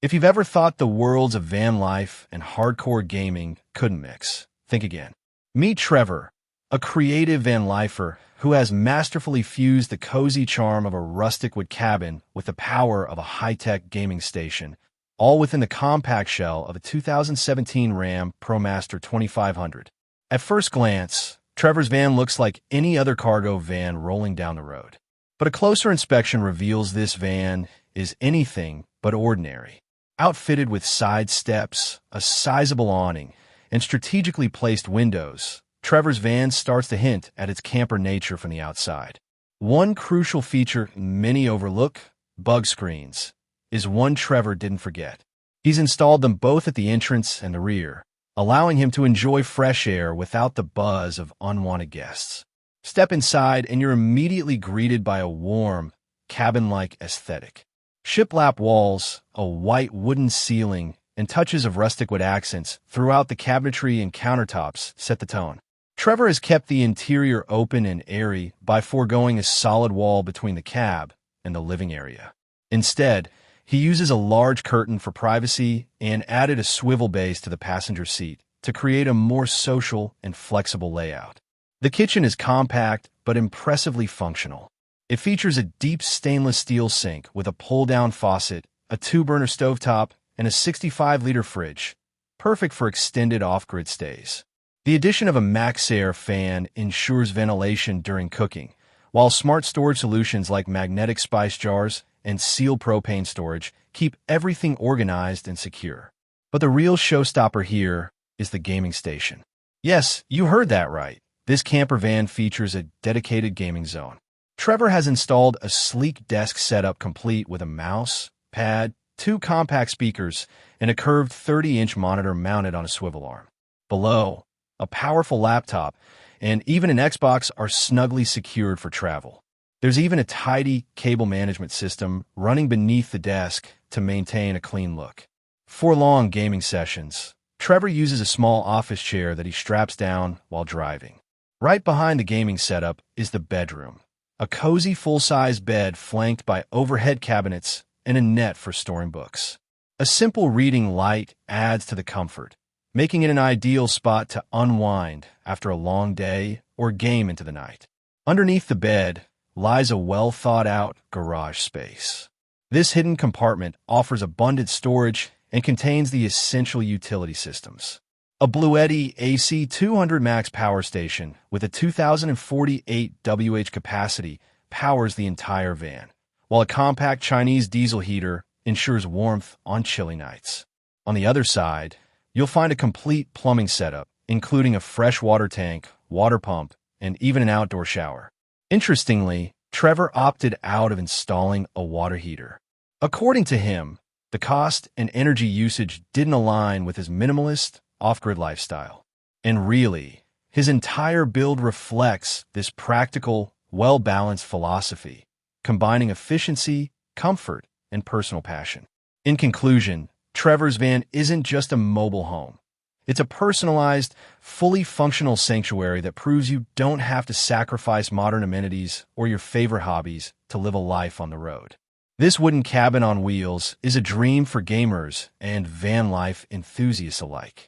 If you've ever thought the worlds of van life and hardcore gaming couldn't mix, think again. Meet Trevor, a creative van lifer who has masterfully fused the cozy charm of a rustic wood cabin with the power of a high-tech gaming station, all within the compact shell of a 2017 Ram ProMaster 2500. At first glance, Trevor's van looks like any other cargo van rolling down the road. But a closer inspection reveals this van is anything but ordinary. Outfitted with side steps, a sizable awning, and strategically placed windows, Trevor's van starts to hint at its camper nature from the outside. One crucial feature many overlook, bug screens, is one Trevor didn't forget. He's installed them both at the entrance and the rear, allowing him to enjoy fresh air without the buzz of unwanted guests. Step inside and you're immediately greeted by a warm, cabin-like aesthetic. Shiplap walls, a white wooden ceiling, and touches of rustic wood accents throughout the cabinetry and countertops set the tone. Trevor has kept the interior open and airy by foregoing a solid wall between the cab and the living area. Instead, he uses a large curtain for privacy and added a swivel base to the passenger seat to create a more social and flexible layout. The kitchen is compact but impressively functional. It features a deep stainless steel sink with a pull-down faucet, a 2-burner stovetop, and a 65-liter fridge, perfect for extended off-grid stays. The addition of a MaxAir fan ensures ventilation during cooking, while smart storage solutions like magnetic spice jars and sealed propane storage keep everything organized and secure. But the real showstopper here is the gaming station. Yes, you heard that right. This camper van features a dedicated gaming zone. Trevor has installed a sleek desk setup complete with a mouse, pad, 2 compact speakers, and a curved 30-inch monitor mounted on a swivel arm. Below, a powerful laptop and even an Xbox are snugly secured for travel. There's even a tidy cable management system running beneath the desk to maintain a clean look. For long gaming sessions, Trevor uses a small office chair that he straps down while driving. Right behind the gaming setup is the bedroom. A cozy full-size bed flanked by overhead cabinets and a net for storing books. A simple reading light adds to the comfort, making it an ideal spot to unwind after a long day or game into the night. Underneath the bed lies a well-thought-out garage space. This hidden compartment offers abundant storage and contains the essential utility systems. A Bluetti AC 200 Max power station with a 2048 Wh capacity powers the entire van, while a compact Chinese diesel heater ensures warmth on chilly nights. On the other side, you'll find a complete plumbing setup, including a fresh water tank, water pump, and even an outdoor shower. Interestingly, Trevor opted out of installing a water heater. According to him, the cost and energy usage didn't align with his minimalist, off-grid lifestyle. And really, his entire build reflects this practical, well-balanced philosophy, combining efficiency, comfort, and personal passion. In conclusion, Trevor's van isn't just a mobile home. It's a personalized, fully functional sanctuary that proves you don't have to sacrifice modern amenities or your favorite hobbies to live a life on the road. This wooden cabin on wheels is a dream for gamers and van life enthusiasts alike.